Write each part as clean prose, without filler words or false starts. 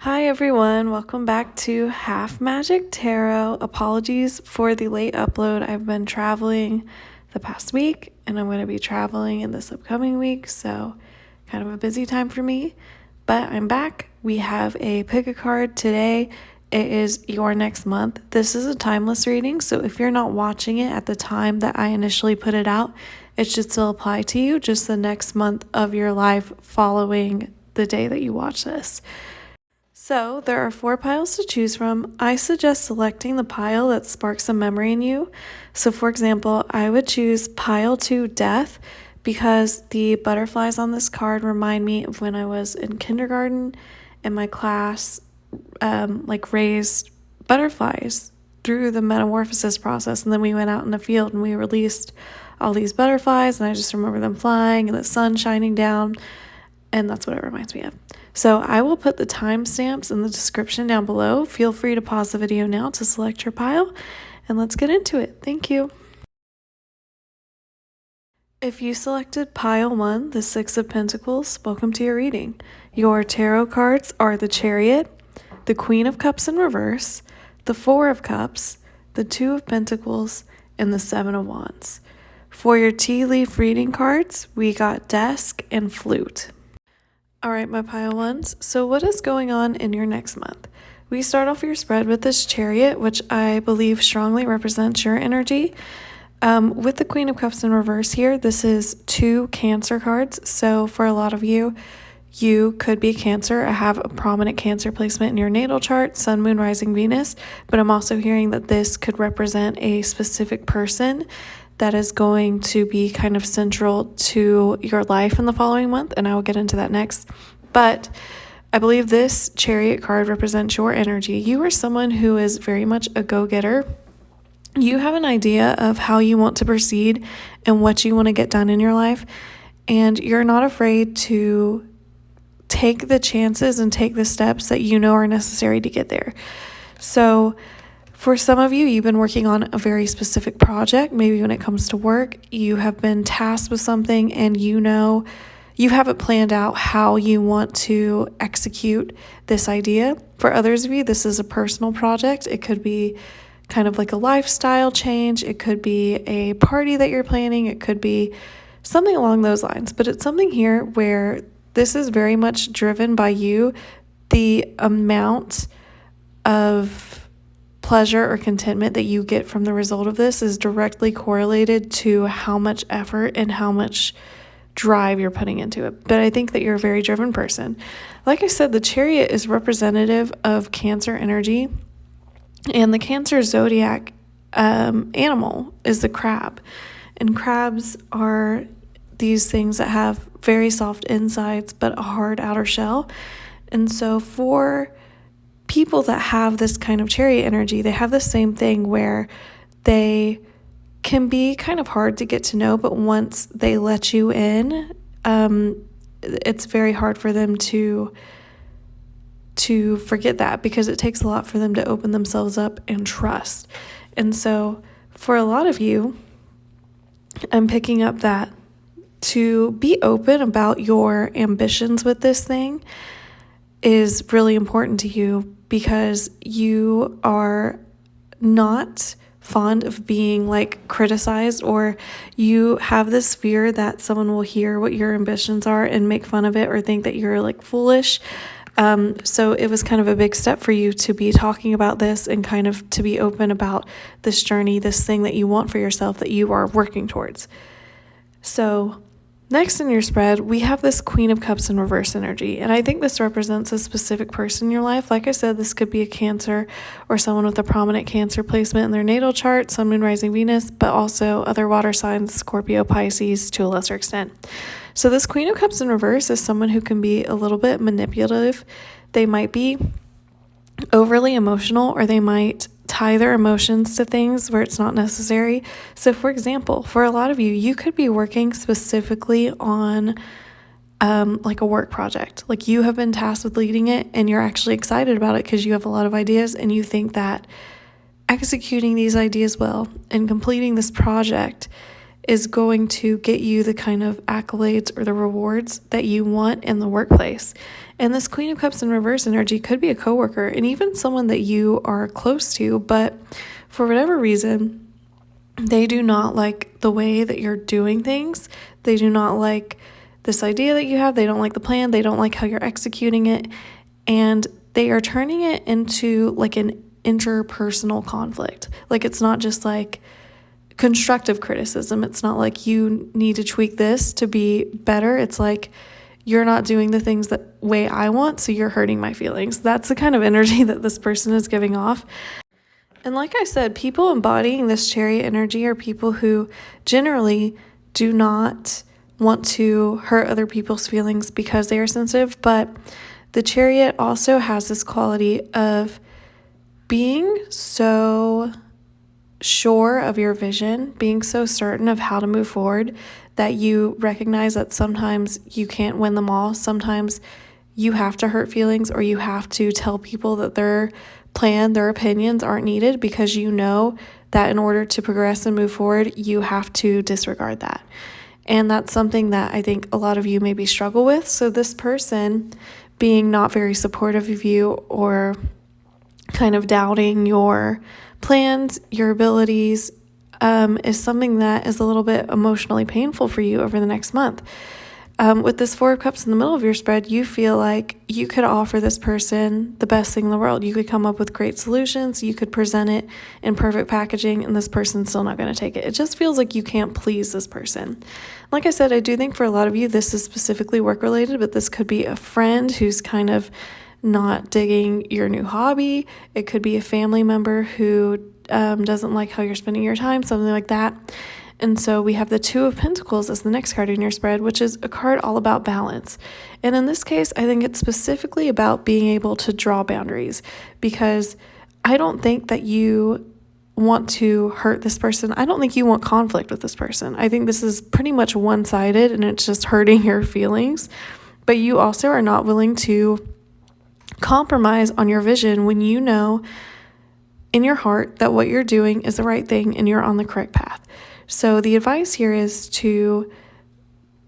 Hi everyone, welcome back to Half Magic Tarot. Apologies for the late upload. I've been traveling the past week and I'm going to be traveling in this upcoming week, so kind of a busy time for me, but I'm back. We have a pick a card today. It is your next month. This is a timeless reading, so if you're not watching it at the time that I initially put it out, it should still apply to you, just the next month of your life following the day that you watch this. So there are 4 piles to choose from. I suggest selecting the pile that sparks a memory in you. So for example, I would choose pile 2, Death, because the butterflies on this card remind me of when I was in kindergarten and my class raised butterflies through the metamorphosis process. And then we went out in the field and we released all these butterflies, and I just remember them flying and the sun shining down. And that's what it reminds me of. So I will put the timestamps in the description down below. Feel free to pause the video now to select your pile, and let's get into it. Thank you. If you selected pile 1, the 6 of Pentacles, welcome to your reading. Your tarot cards are the Chariot, the Queen of Cups in reverse, the 4 of Cups, the 2 of Pentacles, and the 7 of Wands. For your tea leaf reading cards, we got Desk and Flute. All right, my pile ones. So what is going on in your next month? We start off your spread with this Chariot, which I believe strongly represents your energy. With the Queen of Cups in reverse here, this is 2 Cancer cards. So for a lot of you, you could be Cancer. I have a prominent Cancer placement in your natal chart, Sun, Moon, Rising, Venus. But I'm also hearing that this could represent a specific person that is going to be kind of central to your life in the following month, and I will get into that next. But I believe this Chariot card represents your energy. You are someone who is very much a go-getter. You have an idea of how you want to proceed and what you want to get done in your life, and you're not afraid to take the chances and take the steps that you know are necessary to get there. So for some of you, you've been working on a very specific project. Maybe when it comes to work, you have been tasked with something and you know you haven't planned out how you want to execute this idea. For others of you, this is a personal project. It could be kind of like a lifestyle change. It could be a party that you're planning. It could be something along those lines. But it's something here where this is very much driven by you. The amount of pleasure or contentment that you get from the result of this is directly correlated to how much effort and how much drive you're putting into it. But I think that you're a very driven person. Like I said, the Chariot is representative of Cancer energy, and the Cancer zodiac animal is the crab. And crabs are these things that have very soft insides but a hard outer shell. And so for people that have this kind of Chariot energy, they have the same thing where they can be kind of hard to get to know, but once they let you in, it's very hard for them to forget that, because it takes a lot for them to open themselves up and trust. And so for a lot of you, I'm picking up that to be open about your ambitions with this thing is really important to you, because you are not fond of being criticized, or you have this fear that someone will hear what your ambitions are and make fun of it or think that you're foolish. So it was kind of a big step for you to be talking about this and kind of to be open about this journey, this thing that you want for yourself that you are working towards. So next in your spread, we have this Queen of Cups in reverse energy, and I think this represents a specific person in your life. Like I said, this could be a Cancer or someone with a prominent Cancer placement in their natal chart, Sun, Moon, Rising, Venus, but also other water signs, Scorpio, Pisces to a lesser extent. So this Queen of Cups in reverse is someone who can be a little bit manipulative. They might be overly emotional, or they might tie their emotions to things where it's not necessary. So for example, for a lot of you, you could be working specifically on a work project. You have been tasked with leading it and you're actually excited about it because you have a lot of ideas, and you think that executing these ideas well and completing this project is going to get you the kind of accolades or the rewards that you want in the workplace. And this Queen of Cups in reverse energy could be a coworker and even someone that you are close to, but for whatever reason, they do not like the way that you're doing things. They do not like this idea that you have. They don't like the plan. They don't like how you're executing it. And they are turning it into like an interpersonal conflict. Like, it's not just like constructive criticism. It's not like you need to tweak this to be better. It's like, you're not doing the things the way I want, so you're hurting my feelings. That's the kind of energy that this person is giving off. And like I said, people embodying this Chariot energy are people who generally do not want to hurt other people's feelings because they are sensitive, but the Chariot also has this quality of being so sure of your vision, being so certain of how to move forward that you recognize that sometimes you can't win them all. Sometimes you have to hurt feelings, or you have to tell people that their plan, their opinions aren't needed, because you know that in order to progress and move forward, you have to disregard that. And that's something that I think a lot of you maybe struggle with. So this person being not very supportive of you, or kind of doubting your plans, your abilities, is something that is a little bit emotionally painful for you over the next month. With this Four of Cups in the middle of your spread, you feel like you could offer this person the best thing in the world. You could come up with great solutions. You could present it in perfect packaging, and this person's still not going to take it. It just feels like you can't please this person. Like I said, I do think for a lot of you, this is specifically work-related, but this could be a friend who's kind of not digging your new hobby. It could be a family member who doesn't like how you're spending your time, something like that. And so we have the Two of Pentacles as the next card in your spread, which is a card all about balance. And in this case, I think it's specifically about being able to draw boundaries, because I don't think that you want to hurt this person. I don't think you want conflict with this person. I think this is pretty much one-sided and it's just hurting your feelings. But you also are not willing to compromise on your vision when you know in your heart that what you're doing is the right thing and you're on the correct path. So the advice here is to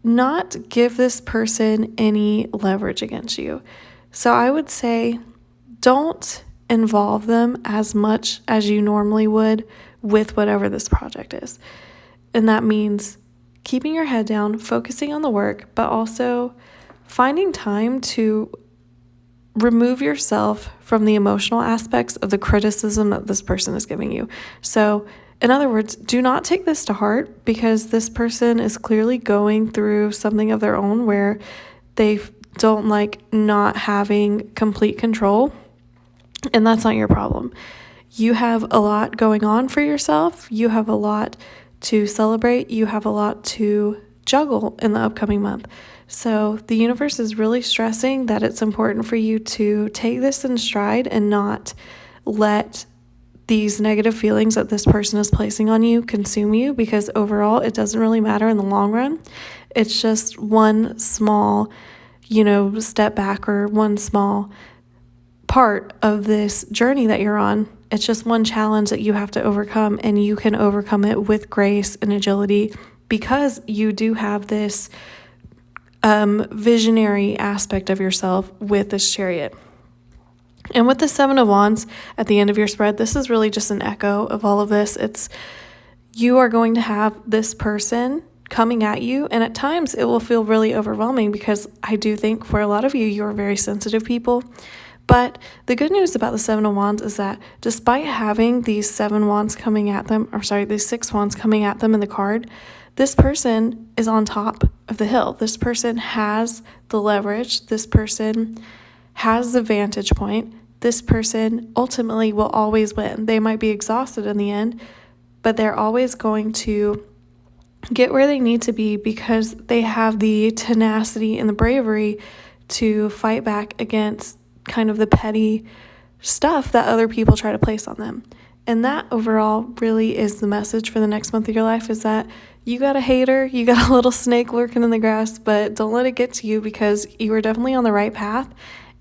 not give this person any leverage against you. So I would say don't involve them as much as you normally would with whatever this project is. And that means keeping your head down, focusing on the work, but also finding time to remove yourself from the emotional aspects of the criticism that this person is giving you. So in other words, do not take this to heart, because this person is clearly going through something of their own where they don't like not having complete control, and that's not your problem. You have a lot going on for yourself. You have a lot to celebrate. You have a lot to juggle in the upcoming month. So the universe is really stressing that it's important for you to take this in stride and not let these negative feelings that this person is placing on you consume you, because overall it doesn't really matter in the long run. It's just one small, step back, or one small part of this journey that you're on. It's just one challenge that you have to overcome, and you can overcome it with grace and agility, because you do have this visionary aspect of yourself with this Chariot. And with the Seven of Wands at the end of your spread, this is really just an echo of all of this. It's you are going to have this person coming at you, and at times it will feel really overwhelming, because I do think for a lot of you, you're very sensitive people. But the good news about the Seven of Wands is that despite having these these 6 wands coming at them in the card, this person is on top of the hill. This person has the leverage. This person has the vantage point. This person ultimately will always win. They might be exhausted in the end, but they're always going to get where they need to be, because they have the tenacity and the bravery to fight back against kind of the petty stuff that other people try to place on them. And that overall really is the message for the next month of your life, is that you got a hater, you got a little snake lurking in the grass, but don't let it get to you, because you are definitely on the right path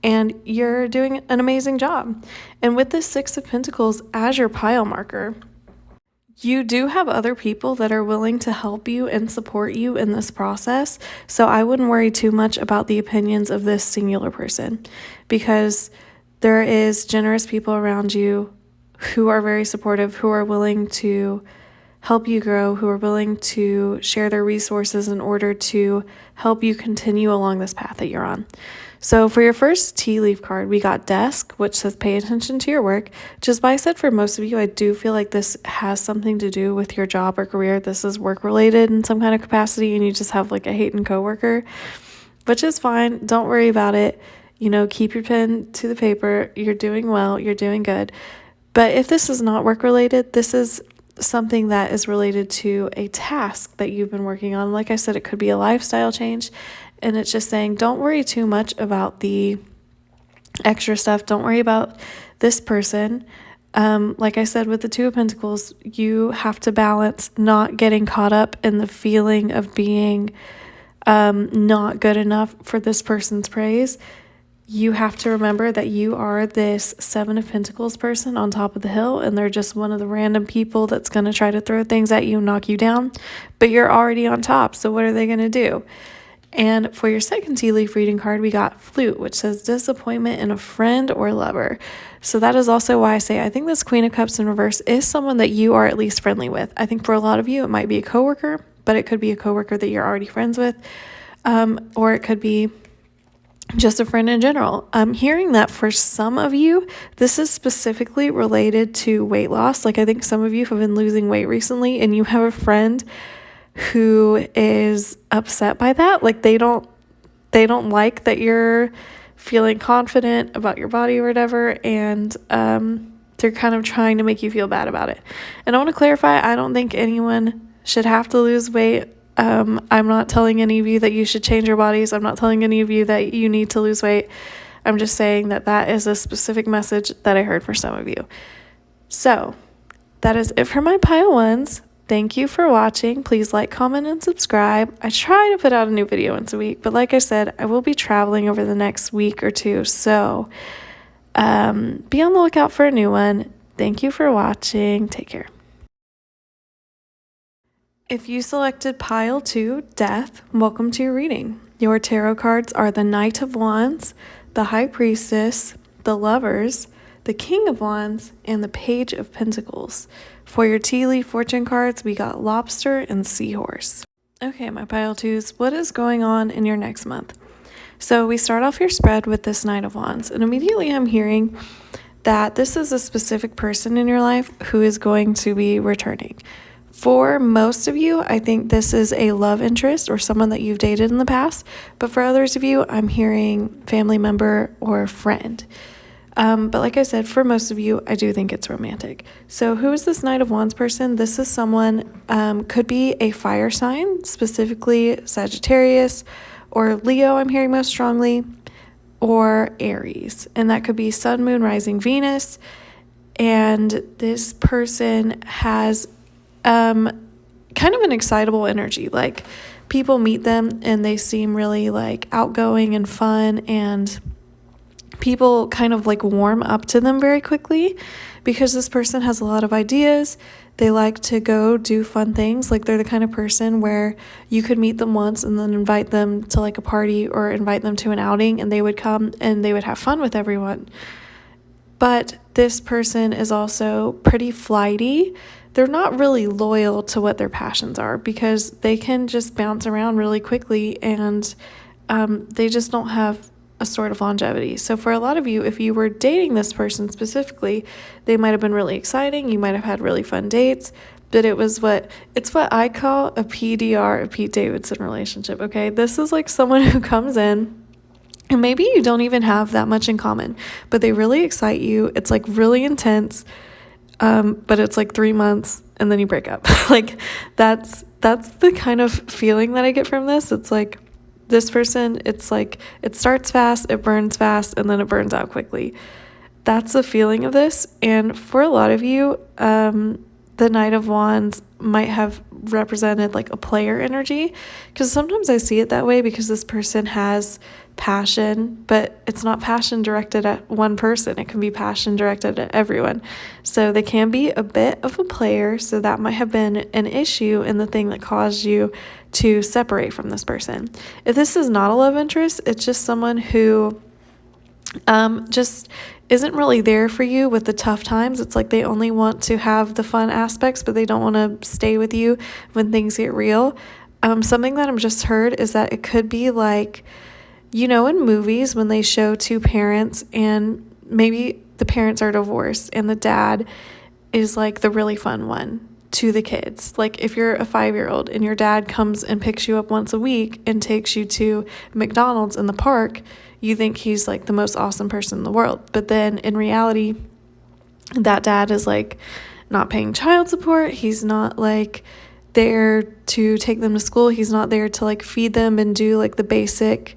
and you're doing an amazing job. And with this 6 of Pentacles as your pile marker, You do have other people that are willing to help you and support you in this process. So I wouldn't worry too much about the opinions of this singular person, because there is generous people around you who are very supportive, who are willing to help you grow, who are willing to share their resources in order to help you continue along this path that you're on. So for your first tea leaf card, we got desk, which says pay attention to your work. Just by said, for most of you, I do feel like this has something to do with your job or career. This is work related in some kind of capacity, and you just have like a hating coworker, which is fine. Don't worry about it. Keep your pen to the paper. You're doing well. You're doing good. But if this is not work related, this is something that is related to a task that you've been working on. Like I said, it could be a lifestyle change. And it's just saying, don't worry too much about the extra stuff. Don't worry about this person. Like I said, with the Two of Pentacles, you have to balance not getting caught up in the feeling of being not good enough for this person's praise. You have to remember that you are this Seven of Pentacles person on top of the hill, and they're just one of the random people that's going to try to throw things at you and knock you down. But you're already on top, so what are they going to do? And for your second tea leaf reading card, we got flute, which says disappointment in a friend or lover. So that is also why I say I think this Queen of Cups in reverse is someone that you are at least friendly with. I think for a lot of you, it might be a coworker, but it could be a coworker that you're already friends with, or it could be just a friend in general. I'm hearing that for some of you, this is specifically related to weight loss. Like I think some of you have been losing weight recently, and you have a friend who is upset by that. Like they don't like that you're feeling confident about your body or whatever, and they're kind of trying to make you feel bad about it. And I want to clarify, I don't think anyone should have to lose weight. I'm not telling any of you that you should change your bodies. I'm not telling any of you that you need to lose weight. I'm just saying that that is a specific message that I heard for some of you. So that is it for my pile ones. Thank you for watching. Please like, comment, and subscribe. I try to put out a new video once a week, but like I said, I will be traveling over the next week or two. So be on the lookout for a new one. Thank you for watching. Take care. If you selected pile 2, death, welcome to your reading. Your tarot cards are the Knight of Wands, the High Priestess, the Lovers, the King of Wands, and the Page of Pentacles. For your tea leaf fortune cards, we got Lobster and Seahorse. Okay, my pile 2s, what is going on in your next month? So we start off your spread with this Knight of Wands, and immediately I'm hearing that this is a specific person in your life who is going to be returning. For most of you, I think this is a love interest or someone that you've dated in the past. But for others of you, I'm hearing family member or friend. But like I said, for most of you, I do think it's romantic. So who is this Knight of Wands person? This is someone, could be a fire sign, specifically Sagittarius or Leo, I'm hearing most strongly, or Aries. And that could be Sun, Moon, Rising, Venus. And this person has kind of an excitable energy. Like people meet them and they seem really like outgoing and fun, and people kind of like warm up to them very quickly because this person has a lot of ideas. They like to go do fun things. Like they're the kind of person where you could meet them once and then invite them to like a party or invite them to an outing, and they would come and they would have fun with everyone. But this person is also pretty flighty. They're not really loyal to what their passions are because they can just bounce around really quickly, and they just don't have a sort of longevity. So for a lot of you, if you were dating this person specifically, they might have been really exciting. You might have had really fun dates, but it's what I call a PDR, a Pete Davidson relationship. Okay. This is like someone who comes in and maybe you don't even have that much in common, but they really excite you. It's like really intense. But it's like 3 months and then you break up. Like that's the kind of feeling that I get from this. It's like this person, it's like it starts fast, it burns fast, and then it burns out quickly. That's the feeling of this. And for a lot of you, the Knight of Wands might have represented like a player energy, because sometimes I see it that way because this person has passion, but it's not passion directed at one person. It can be passion directed at everyone. So they can be a bit of a player. So that might have been an issue in the thing that caused you to separate from this person. If this is not a love interest, it's just someone who just isn't really there for you with the tough times. It's like they only want to have the fun aspects, but they don't want to stay with you when things get real. Something that I've just heard is that it could be like, you know, in movies when they show two parents and maybe the parents are divorced and the dad is like the really fun one to the kids. Like if you're a 5-year-old and your dad comes and picks you up once a week and takes you to McDonald's in the park, you think he's like the most awesome person in the world. But then in reality, that dad is like not paying child support. He's not like there to take them to school. He's not there to like feed them and do like the basic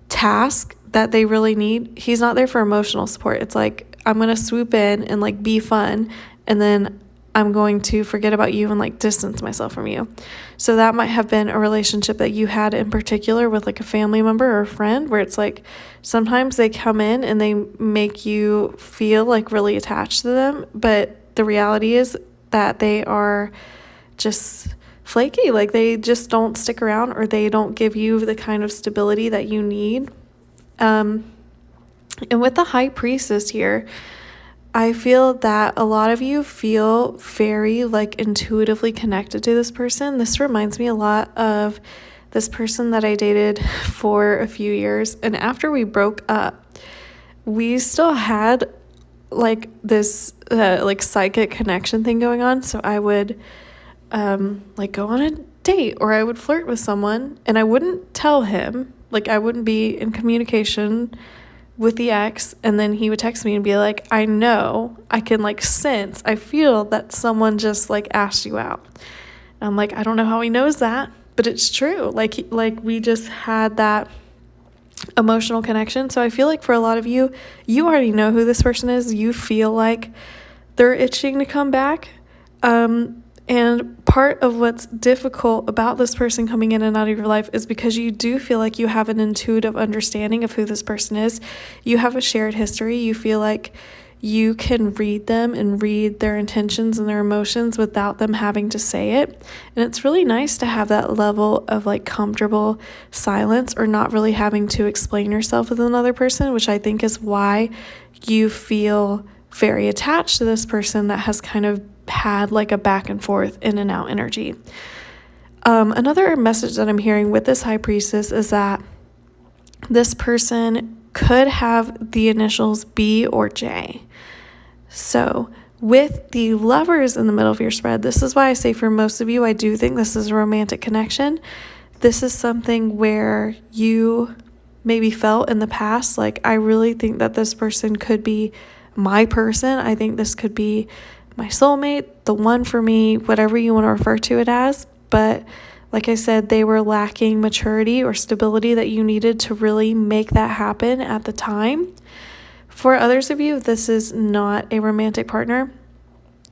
task that they really need. He's not there for emotional support. It's like, I'm going to swoop in and like be fun, and then I'm going to forget about you and like distance myself from you. So that might have been a relationship that you had in particular with like a family member or a friend, where it's like sometimes they come in and they make you feel like really attached to them, but the reality is that they are just flaky. Like they just don't stick around, or they don't give you the kind of stability that you need. And with the High Priestess here, I feel that a lot of you feel very like intuitively connected to this person. This reminds me a lot of this person that I dated for a few years, and after we broke up, we still had like this like psychic connection thing going on. So I would like go on a date, or I would flirt with someone and I wouldn't tell him, like I wouldn't be in communication with the ex, and then he would text me and be like, I know, I can like sense, I feel that someone just like asked you out. And I'm like, I don't know how he knows that, but it's true. Like we just had that emotional connection. So I feel like for a lot of you, you already know who this person is. You feel like they're itching to come back. And part of what's difficult about this person coming in and out of your life is because you do feel like you have an intuitive understanding of who this person is. You have a shared history. You feel like you can read them and read their intentions and their emotions without them having to say it. And it's really nice to have that level of like comfortable silence, or not really having to explain yourself with another person, which I think is why you feel very attached to this person that has kind of had like a back and forth, in and out energy. Another message that I'm hearing with this High Priestess is that this person could have the initials B or J. So with the Lovers in the middle of your spread, this is why I say for most of you, I do think this is a romantic connection. This is something where you maybe felt in the past, like, I really think that this person could be my person. I think this could be my soulmate, the one for me, whatever you want to refer to it as. But like I said, they were lacking maturity or stability that you needed to really make that happen at the time. For others of you, this is not a romantic partner.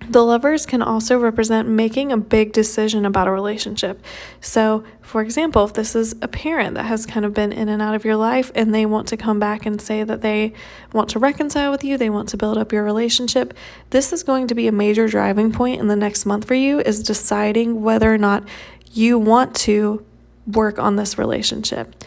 The Lovers can also represent making a big decision about a relationship. So, for example, if this is a parent that has kind of been in and out of your life and they want to come back and say that they want to reconcile with you, they want to build up your relationship, this is going to be a major driving point in the next month for you, is deciding whether or not you want to work on this relationship.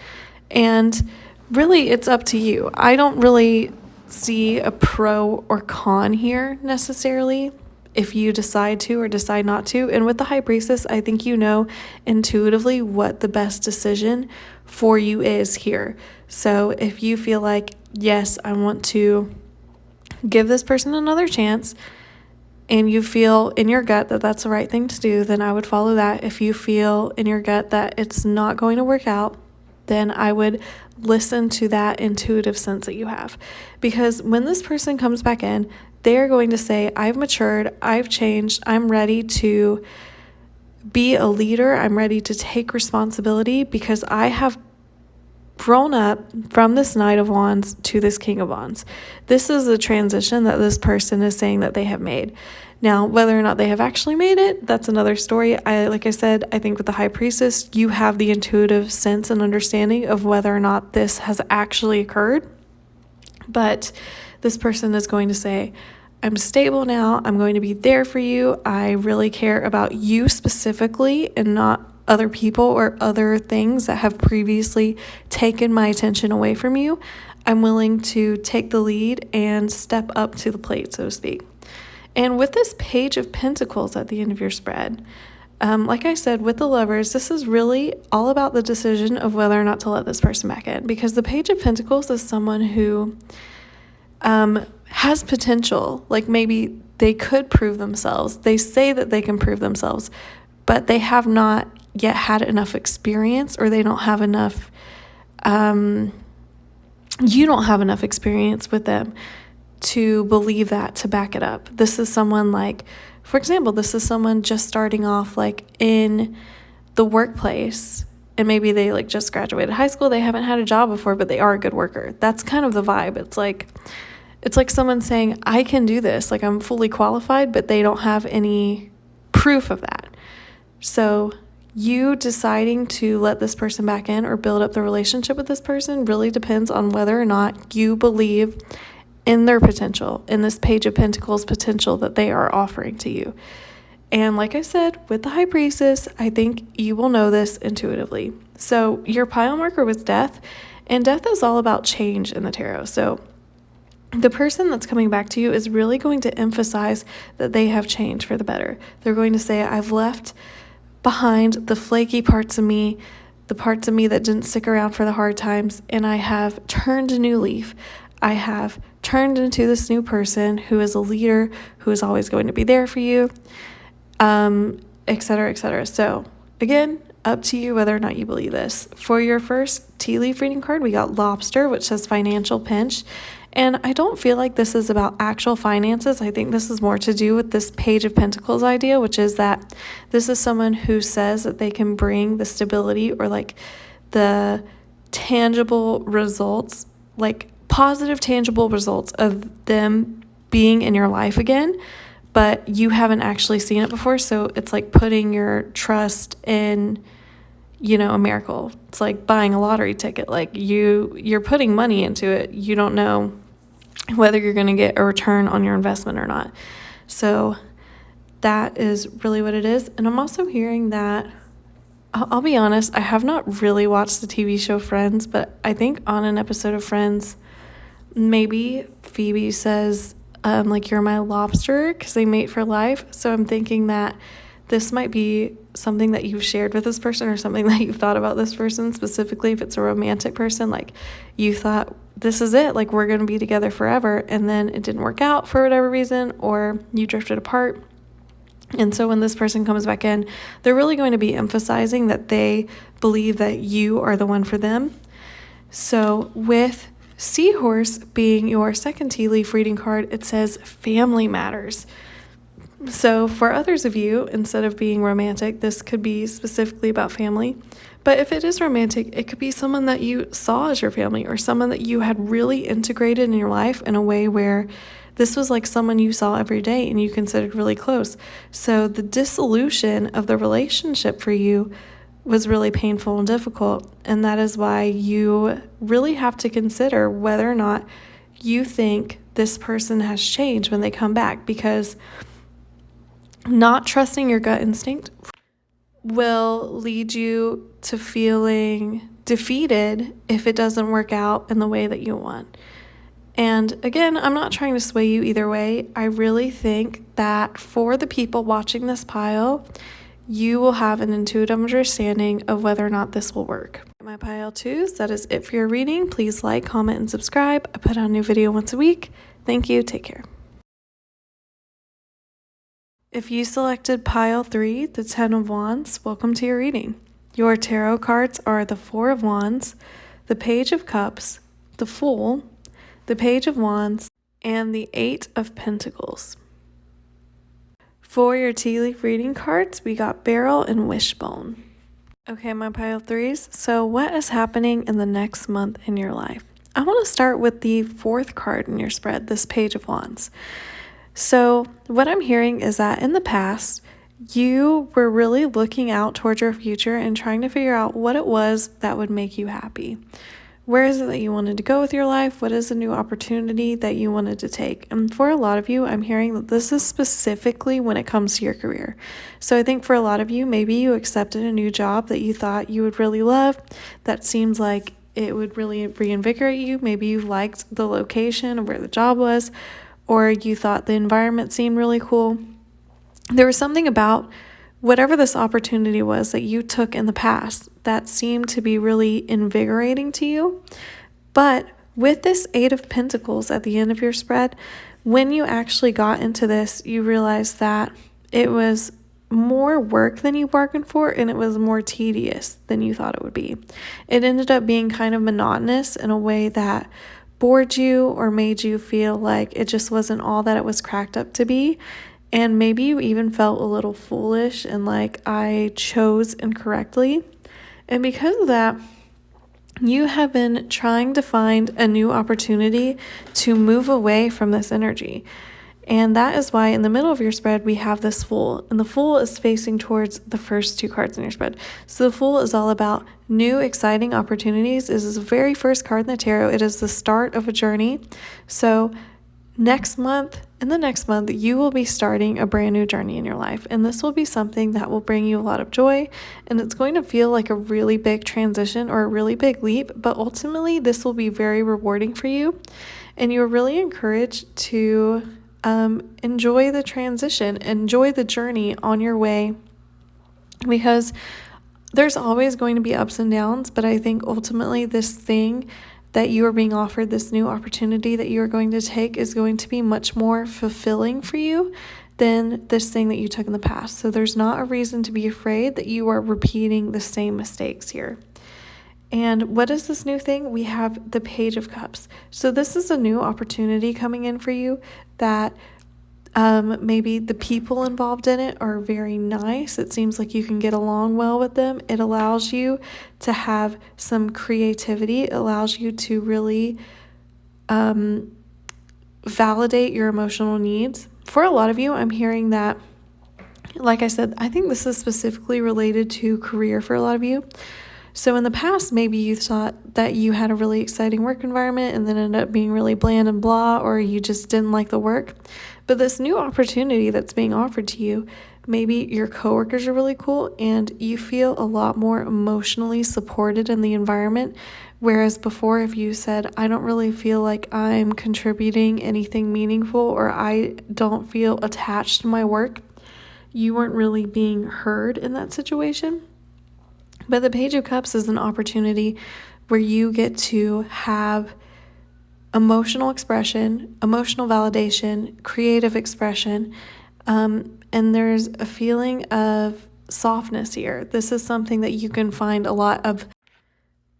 And really, it's up to you. I don't really see a pro or con here necessarily, if you decide to or decide not to. And with the High Priestess, I think you know intuitively what the best decision for you is here. So if you feel like, yes, I want to give this person another chance, and you feel in your gut that that's the right thing to do, then I would follow that. If you feel in your gut that it's not going to work out, then I would listen to that intuitive sense that you have. Because when this person comes back in, they are going to say, I've matured, I've changed, I'm ready to be a leader, I'm ready to take responsibility, because I have grown up from this Knight of Wands to this King of Wands. This is a transition that this person is saying that they have made. Now, whether or not they have actually made it, that's another story. Like I said, I think with the High Priestess, you have the intuitive sense and understanding of whether or not this has actually occurred. But this person is going to say, I'm stable now. I'm going to be there for you. I really care about you specifically and not other people or other things that have previously taken my attention away from you. I'm willing to take the lead and step up to the plate, so to speak. And with this Page of Pentacles at the end of your spread, like I said, with the Lovers, this is really all about the decision of whether or not to let this person back in, because the Page of Pentacles is someone who has potential. Like maybe they could prove themselves. They say that they can prove themselves, but they have not yet had enough experience, or they don't have enough, you don't have enough experience with them to believe that, to back it up. This is someone like, for example, this is someone just starting off like in the workplace, and maybe they like just graduated high school. They haven't had a job before, but they are a good worker. That's kind of the vibe. It's like someone saying, I can do this. Like I'm fully qualified, but they don't have any proof of that. So you deciding to let this person back in or build up the relationship with this person really depends on whether or not you believe in their potential, in this Page of Pentacles potential that they are offering to you. And like I said, with the High Priestess, I think you will know this intuitively. So your pile marker was Death, and Death is all about change in the tarot. So the person that's coming back to you is really going to emphasize that they have changed for the better. They're going to say, I've left behind the flaky parts of me, the parts of me that didn't stick around for the hard times, and I have turned a new leaf. I have turned into this new person who is a leader, who is always going to be there for you, etc., etc. So again, up to you whether or not you believe this. For your first tea leaf reading card, we got Lobster, which says financial pinch. And I don't feel like this is about actual finances. I think this is more to do with this Page of Pentacles idea, which is that this is someone who says that they can bring the stability or like the tangible results, like positive tangible results of them being in your life again, but you haven't actually seen it before. So it's like putting your trust in, a miracle. It's like buying a lottery ticket. Like you're putting money into it. You don't know whether you're going to get a return on your investment or not. So that is really what it is. And I'm also hearing that, I'll be honest, I have not really watched the TV show Friends, but I think on an episode of Friends, maybe Phoebe says, like, you're my lobster, because they mate for life. So I'm thinking that this might be something that you've shared with this person, or something that you thought about this person specifically. If it's a romantic person, like you thought, this is it, like we're going to be together forever, and then it didn't work out for whatever reason, or you drifted apart. And so when this person comes back in, they're really going to be emphasizing that they believe that you are the one for them. So with Seahorse being your second tea leaf reading card, it says family matters. So for others of you, instead of being romantic, this could be specifically about family. But if it is romantic, it could be someone that you saw as your family, or someone that you had really integrated in your life in a way where this was like someone you saw every day and you considered really close. So the dissolution of the relationship for you was really painful and difficult. And that is why you really have to consider whether or not you think this person has changed when they come back, because not trusting your gut instinct will lead you to feeling defeated if it doesn't work out in the way that you want. And again, I'm not trying to sway you either way. I really think that for the people watching this pile, you will have an intuitive understanding of whether or not this will work. My pile twos, that is it for your reading. Please like, comment, and subscribe. I put out a new video once a week. Thank you. Take care. If you selected pile 3, the 10 of Wands, welcome to your reading. Your tarot cards are the 4 of Wands, the Page of Cups, the Fool, the Page of Wands, and the 8 of Pentacles. For your tea leaf reading cards, we got Beryl and Wishbone. Okay, my pile threes. So, what is happening in the next month in your life? I want to start with the fourth card in your spread, this Page of Wands. So, what I'm hearing is that in the past, you were really looking out towards your future and trying to figure out what it was that would make you happy. Where is it that you wanted to go with your life? What is the new opportunity that you wanted to take? And for a lot of you, I'm hearing that this is specifically when it comes to your career. So I think for a lot of you, maybe you accepted a new job that you thought you would really love. That seems like it would really reinvigorate you. Maybe you liked the location of where the job was, or you thought the environment seemed really cool. There was something about whatever this opportunity was that you took in the past that seemed to be really invigorating to you. But with this Eight of Pentacles at the end of your spread, when you actually got into this, you realized that it was more work than you bargained for, and it was more tedious than you thought it would be. It ended up being kind of monotonous in a way that bored you or made you feel like it just wasn't all that it was cracked up to be. And maybe you even felt a little foolish and like I chose incorrectly. And because of that, you have been trying to find a new opportunity to move away from this energy. And that is why in the middle of your spread, we have this Fool. And the Fool is facing towards the first two cards in your spread. So the Fool is all about new, exciting opportunities. This is the very first card in the tarot. It is the start of a journey. So next month, in the next month, you will be starting a brand new journey in your life. And this will be something that will bring you a lot of joy. And it's going to feel like a really big transition or a really big leap. But ultimately, this will be very rewarding for you. And you're really encouraged to enjoy the transition, enjoy the journey on your way. Because there's always going to be ups and downs. But I think ultimately this thing that you are being offered, this new opportunity that you are going to take, is going to be much more fulfilling for you than this thing that you took in the past. So there's not a reason to be afraid that you are repeating the same mistakes here. And what is this new thing? We have the Page of Cups. So this is a new opportunity coming in for you that maybe the people involved in it are very nice. It seems like you can get along well with them. It allows you to have some creativity. It allows you to really validate your emotional needs. For a lot of you, I'm hearing that, like I said, I think this is specifically related to career for a lot of you. So in the past, maybe you thought that you had a really exciting work environment and then ended up being really bland and blah, or you just didn't like the work. But this new opportunity that's being offered to you, maybe your coworkers are really cool and you feel a lot more emotionally supported in the environment. Whereas before, if you said, I don't really feel like I'm contributing anything meaningful, or I don't feel attached to my work, you weren't really being heard in that situation. But the Page of Cups is an opportunity where you get to have emotional expression, emotional validation, creative expression, and there's a feeling of softness here. This is something that you can find a lot of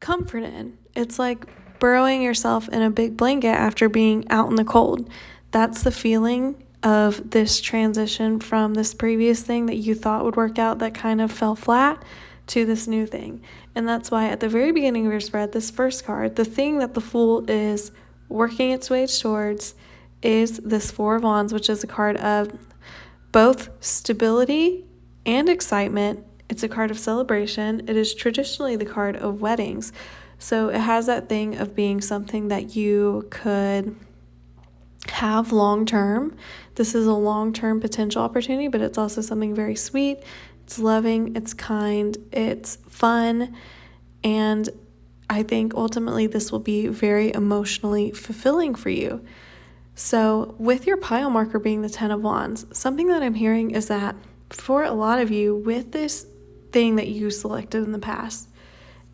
comfort in. It's like burrowing yourself in a big blanket after being out in the cold. That's the feeling of this transition from this previous thing that you thought would work out that kind of fell flat to this new thing. And that's why at the very beginning of your spread, this first card, the thing that the Fool is working its way towards is this Four of Wands, which is a card of both stability and excitement. It's a card of celebration. It is traditionally the card of weddings. So it has that thing of being something that you could have long term. This is a long-term potential opportunity, but it's also something very sweet. It's loving, it's kind, it's fun, and I think ultimately this will be very emotionally fulfilling for you. So with your pile marker being the Ten of Wands, something that I'm hearing is that for a lot of you, with this thing that you selected in the past,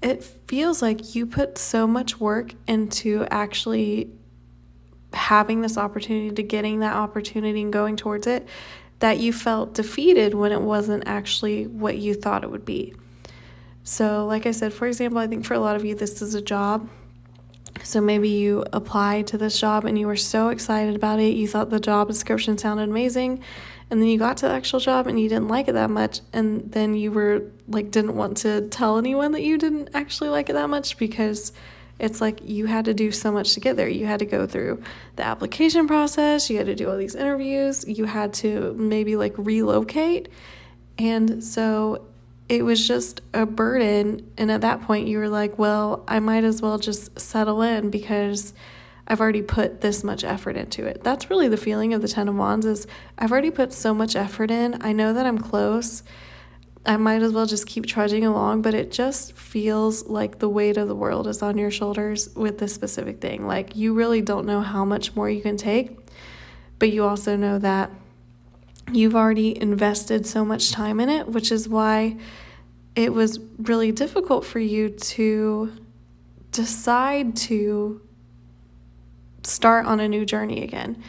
it feels like you put so much work into actually having this opportunity, to getting that opportunity and going towards it, that you felt defeated when it wasn't actually what you thought it would be. So like I said, for example, I think for a lot of you, this is a job So maybe you applied to this job and you were so excited about it. You thought the job description sounded amazing. And then you got to the actual job and you didn't like it that much. And then you were like, didn't want to tell anyone that you didn't actually like it that much, because it's like you had to do so much to get there. You had to go through the application process. You had to do all these interviews. You had to maybe like relocate. And so it was just a burden. And at that point you were like, well, I might as well just settle in because I've already put this much effort into it. That's really the feeling of the Ten of Wands, is I've already put so much effort in. I know that I'm close. I might as well just keep trudging along, but it just feels like the weight of the world is on your shoulders with this specific thing. Like, you really don't know how much more you can take, but you also know that you've already invested so much time in it, which is why it was really difficult for you to decide to start on a new journey again.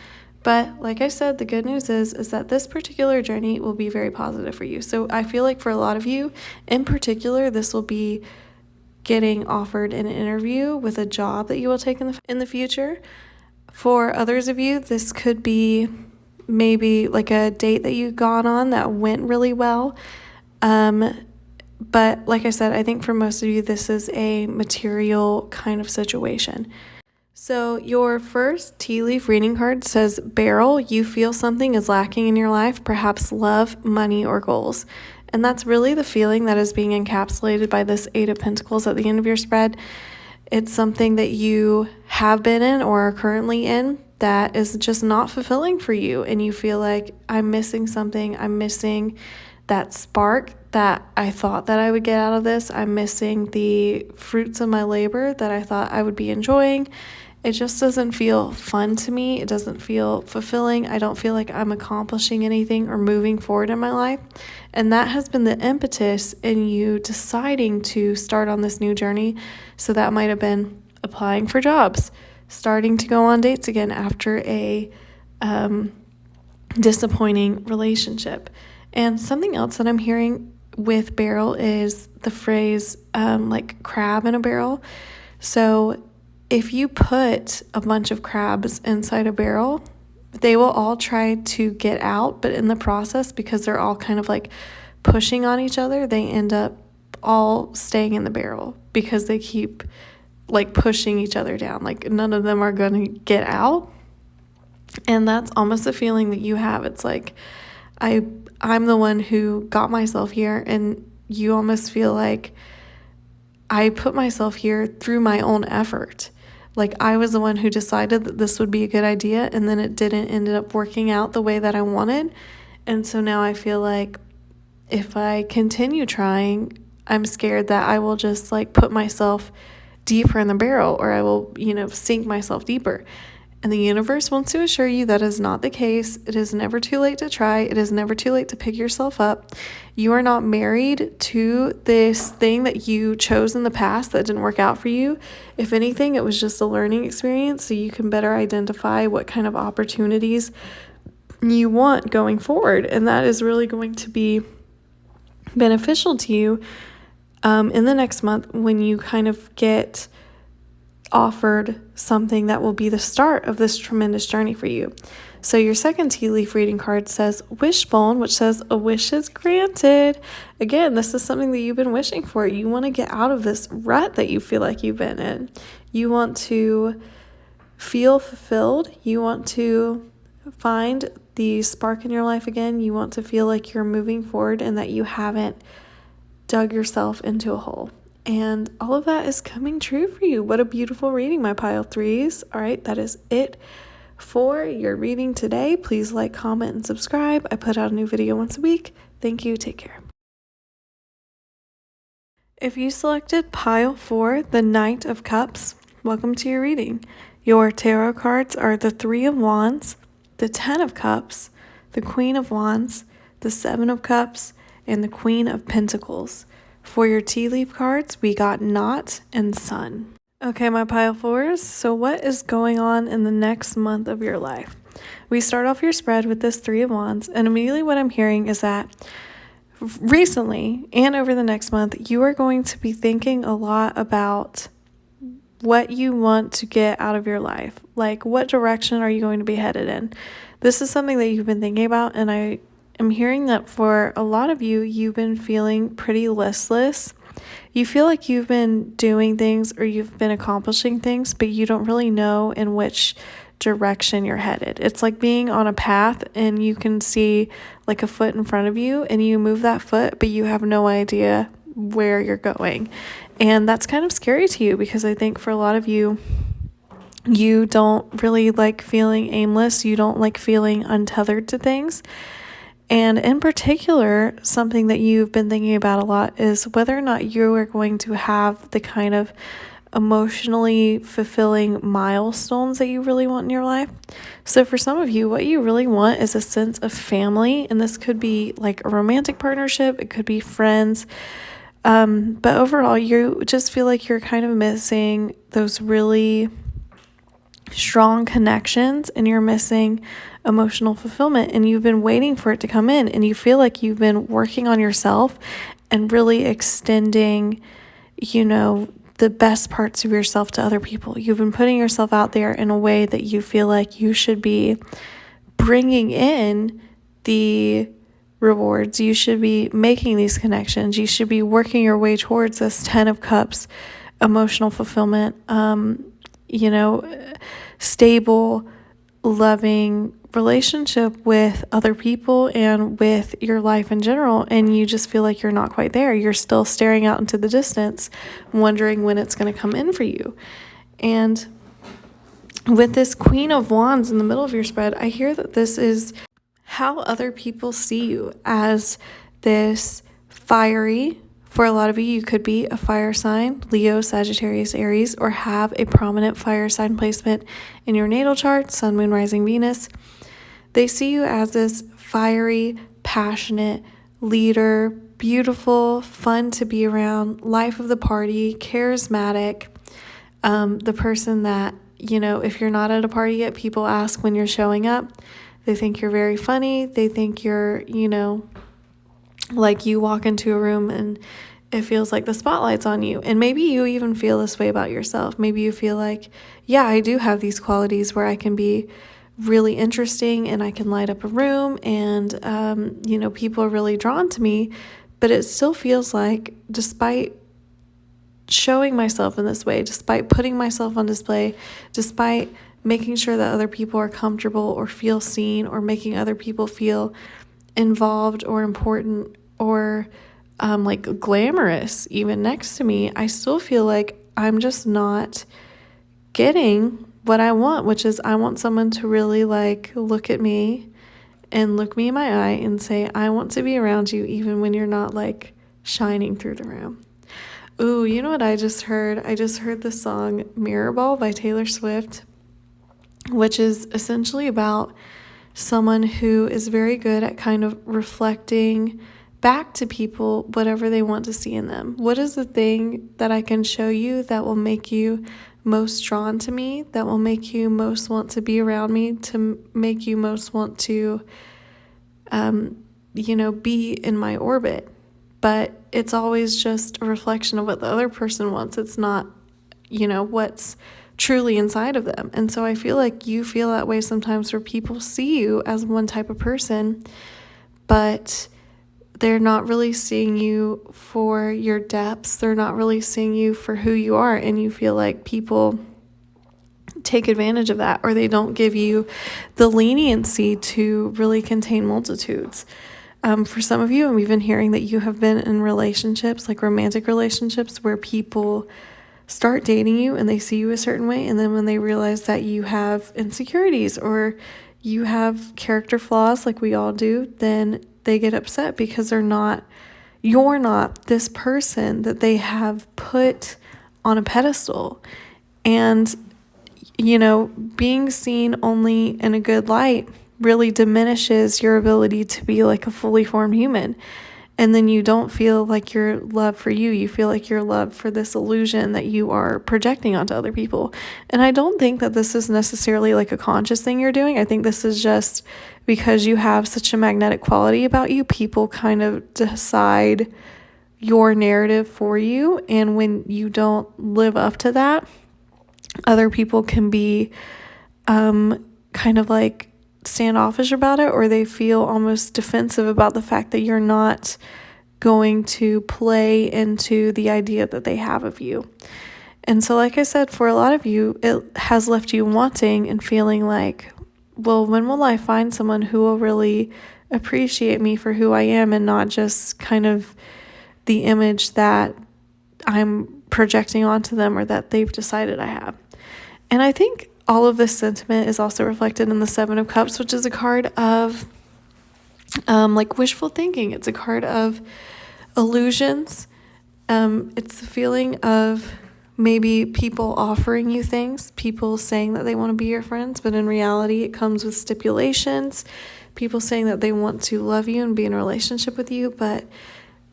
But like I said, the good news is that this particular journey will be very positive for you. So I feel like for a lot of you in particular, this will be getting offered an interview with a job that you will take in the future. For others of you, this could be maybe like a date that you got on that went really well. But like I said, I think for most of you, this is a material kind of situation. So your first tea leaf reading card says, Beryl, you feel something is lacking in your life, perhaps love, money, or goals. And that's really the feeling that is being encapsulated by this Eight of Pentacles at the end of your spread. It's something that you have been in or are currently in that is just not fulfilling for you. And you feel like, I'm missing something. I'm missing that spark that I thought that I would get out of this. I'm missing the fruits of my labor that I thought I would be enjoying. It just doesn't feel fun to me. It doesn't feel fulfilling. I don't feel like I'm accomplishing anything or moving forward in my life. And that has been the impetus in you deciding to start on this new journey. So that might have been applying for jobs, starting to go on dates again after a disappointing relationship. And something else that I'm hearing with Beryl is the phrase like crab in a barrel. So if you put a bunch of crabs inside a barrel, they will all try to get out, but in the process, because they're all kind of like pushing on each other, they end up all staying in the barrel because they keep like pushing each other down. Like, none of them are going to get out. And that's almost the feeling that you have. It's like, I'm the one who got myself here, and you almost feel like I put myself here through my own effort. Like, I was the one who decided that this would be a good idea, and then it didn't end up working out the way that I wanted. And so now I feel like if I continue trying, I'm scared that I will just like put myself deeper in the barrel, or I will, sink myself deeper. And the universe wants to assure you that is not the case. It is never too late to try. It is never too late to pick yourself up. You are not married to this thing that you chose in the past that didn't work out for you. If anything, it was just a learning experience so you can better identify what kind of opportunities you want going forward. And that is really going to be beneficial to you in the next month when you kind of get offered something that will be the start of this tremendous journey for you. So your second tea leaf reading card says Wishbone, which says a wish is granted. Again, this is something that you've been wishing for. You want to get out of this rut that you feel like you've been in. You want to feel fulfilled. You want to find the spark in your life again. You want to feel like you're moving forward and that you haven't dug yourself into a hole. And all of that is coming true for you. What a beautiful reading, my pile threes. All right, that is it for your reading today. Please like, comment, and subscribe. I put out a new video once a week. Thank you. Take care. If you selected pile 4, the Knight of Cups, welcome to your reading. Your tarot cards are the Three of Wands, the Ten of Cups, the Queen of Wands, the Seven of Cups, and the Queen of Pentacles. For your tea leaf cards, we got Knot and Sun. Okay, my pile 4s, so what is going on in the next month of your life? We start off your spread with this Three of Wands, and immediately what I'm hearing is that recently and over the next month, you are going to be thinking a lot about what you want to get out of your life. Like, what direction are you going to be headed in? This is something that you've been thinking about, and I am hearing that for a lot of you, you've been feeling pretty listless. You feel like you've been doing things or you've been accomplishing things, but you don't really know in which direction you're headed. It's like being on a path and you can see like a foot in front of you and you move that foot, but you have no idea where you're going. And that's kind of scary to you because I think for a lot of you, you don't really like feeling aimless. You don't like feeling untethered to things. And in particular, something that you've been thinking about a lot is whether or not you are going to have the kind of emotionally fulfilling milestones that you really want in your life. So for some of you, what you really want is a sense of family. And this could be like a romantic partnership. It could be friends. But overall, you just feel like you're kind of missing those really strong connections and you're missing emotional fulfillment, and you've been waiting for it to come in, and you feel like you've been working on yourself and really extending, the best parts of yourself to other people. You've been putting yourself out there in a way that you feel like you should be bringing in the rewards. You should be making these connections. You should be working your way towards this 10 of Cups emotional fulfillment, stable, loving relationship with other people and with your life in general, and you just feel like you're not quite there. You're still staring out into the distance, wondering when it's going to come in for you. And with this Queen of Wands in the middle of your spread, I hear that this is how other people see you, as this fiery. For a lot of you could be a fire sign, Leo, Sagittarius, Aries, or have a prominent fire sign placement in your natal chart, Sun, Moon, Rising, Venus. They see you as this fiery, passionate leader, beautiful, fun to be around, life of the party, charismatic, the person that, if you're not at a party yet, people ask when you're showing up. They think you're very funny. They think you're, like you walk into a room and it feels like the spotlight's on you. And maybe you even feel this way about yourself. Maybe you feel like, yeah, I do have these qualities where I can be really interesting and I can light up a room and, people are really drawn to me. But it still feels like, despite showing myself in this way, despite putting myself on display, despite making sure that other people are comfortable or feel seen or making other people feel involved or important or like glamorous even next to me, I still feel like I'm just not getting what I want, which is I want someone to really like look at me and look me in my eye and say, I want to be around you even when you're not like shining through the room. Ooh, you know what I just heard? I just heard the song Mirror Ball by Taylor Swift, which is essentially about someone who is very good at kind of reflecting back to people whatever they want to see in them. What is the thing that I can show you that will make you most drawn to me, that will make you most want to be around me, to make you most want to, be in my orbit? But it's always just a reflection of what the other person wants. It's not, what's truly inside of them. And so I feel like you feel that way sometimes, where people see you as one type of person, but they're not really seeing you for your depths. They're not really seeing you for who you are. And you feel like people take advantage of that, or they don't give you the leniency to really contain multitudes. For some of you, I'm even hearing that you have been in relationships, like romantic relationships, where people start dating you and they see you a certain way, and then when they realize that you have insecurities or you have character flaws like we all do, then they get upset because you're not this person that they have put on a pedestal. And being seen only in a good light really diminishes your ability to be like a fully formed human. And then you don't feel like you're loved for you. You feel like you're loved for this illusion that you are projecting onto other people. And I don't think that this is necessarily like a conscious thing you're doing. I think this is just because you have such a magnetic quality about you. People kind of decide your narrative for you. And when you don't live up to that, other people can be kind of like standoffish about it, or they feel almost defensive about the fact that you're not going to play into the idea that they have of you. And so, like I said, for a lot of you, it has left you wanting and feeling like, well, when will I find someone who will really appreciate me for who I am and not just kind of the image that I'm projecting onto them or that they've decided I have. And I think all of this sentiment is also reflected in the Seven of Cups, which is a card of like wishful thinking. It's a card of illusions. It's the feeling of maybe people offering you things, people saying that they want to be your friends, but in reality, it comes with stipulations. People saying that they want to love you and be in a relationship with you, but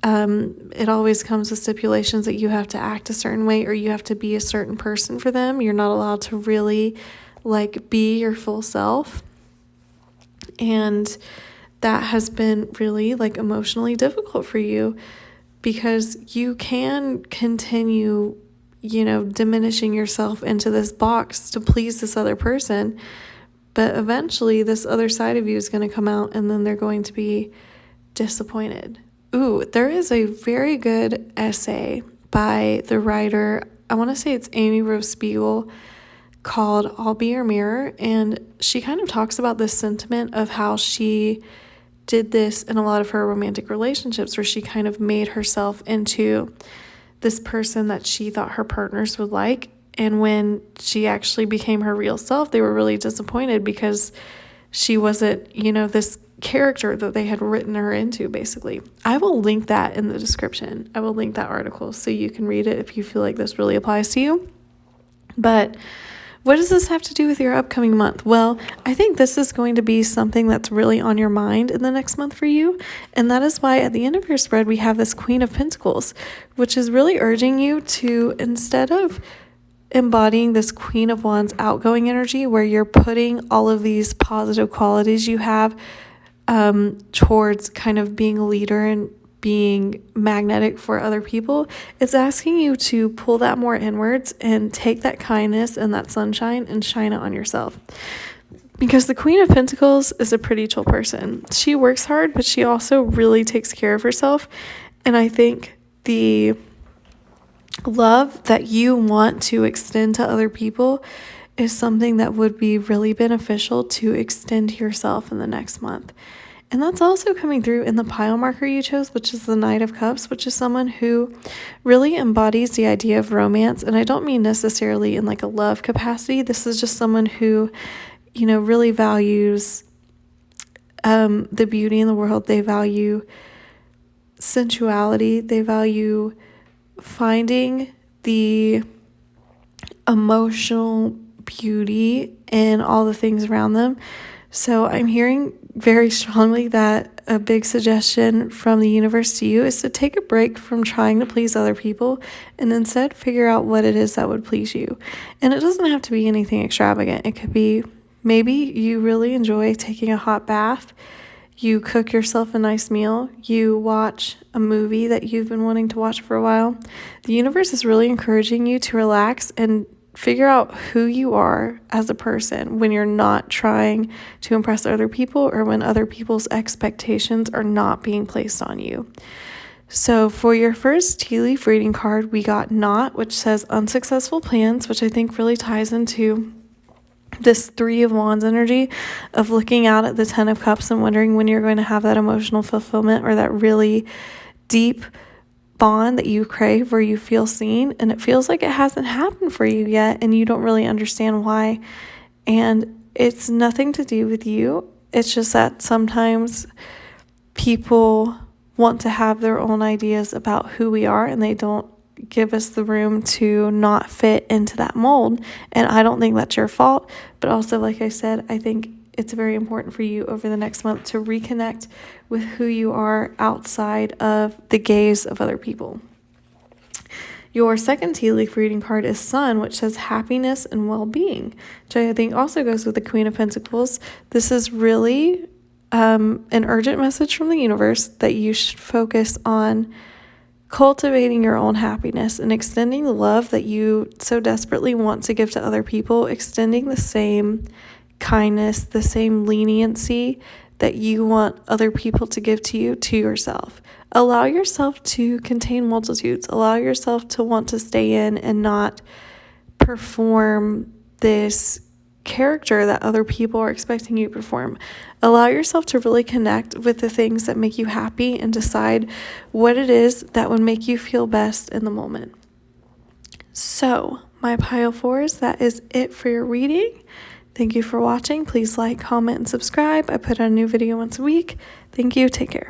it always comes with stipulations that you have to act a certain way or you have to be a certain person for them. You're not allowed to really like be your full self. And that has been really like emotionally difficult for you because you can continue, diminishing yourself into this box to please this other person. But eventually this other side of you is going to come out and then they're going to be disappointed. Ooh, there is a very good essay by the writer, I want to say it's Amy Rose Spiegel, called I'll Be Your Mirror. And she kind of talks about this sentiment of how she did this in a lot of her romantic relationships, where she kind of made herself into this person that she thought her partners would like. And when she actually became her real self, they were really disappointed because she wasn't, this character that they had written her into, basically. I will link that in the description. I will link that article so you can read it if you feel like this really applies to you. But what does this have to do with your upcoming month? Well, I think this is going to be something that's really on your mind in the next month for you. And that is why at the end of your spread, we have this Queen of Pentacles, which is really urging you to, instead of embodying this Queen of Wands outgoing energy where you're putting all of these positive qualities you have towards kind of being a leader and being magnetic for other people, it's asking you to pull that more inwards and take that kindness and that sunshine and shine it on yourself. Because the Queen of Pentacles is a pretty chill person. She works hard, but she also really takes care of herself. And I think the love that you want to extend to other people is something that would be really beneficial to extend to yourself in the next month. And that's also coming through in the pile marker you chose, which is the Knight of Cups, which is someone who really embodies the idea of romance. And I don't mean necessarily in like a love capacity. This is just someone who, really values the beauty in the world. They value sensuality. They value finding the emotional beauty in all the things around them. So I'm hearing very strongly that a big suggestion from the universe to you is to take a break from trying to please other people and instead figure out what it is that would please you. And it doesn't have to be anything extravagant. It could be maybe you really enjoy taking a hot bath. You cook yourself a nice meal. You watch a movie that you've been wanting to watch for a while. The universe is really encouraging you to relax and figure out who you are as a person when you're not trying to impress other people or when other people's expectations are not being placed on you. So for your first tea leaf reading card, we got Not, which says unsuccessful plans, which I think really ties into this Three of Wands energy of looking out at the Ten of Cups and wondering when you're going to have that emotional fulfillment or that really deep bond that you crave where you feel seen, and it feels like it hasn't happened for you yet and you don't really understand why. And it's nothing to do with you. It's just that sometimes people want to have their own ideas about who we are and they don't give us the room to not fit into that mold. And I don't think that's your fault, but also, like I said, I think it's very important for you over the next month to reconnect with who you are outside of the gaze of other people. Your second tea leaf reading card is Sun, which says happiness and well-being, which I think also goes with the Queen of Pentacles. This is really an urgent message from the universe that you should focus on cultivating your own happiness and extending the love that you so desperately want to give to other people, extending the same kindness, the same leniency that you want other people to give to you, to yourself. Allow yourself to contain multitudes. Allow yourself to want to stay in and not perform this character that other people are expecting you to perform. Allow yourself to really connect with the things that make you happy and decide what it is that would make you feel best in the moment. So, my pile fours, that is it for your reading. Thank you for watching. Please like, comment, and subscribe. I put out a new video once a week. Thank you. Take care.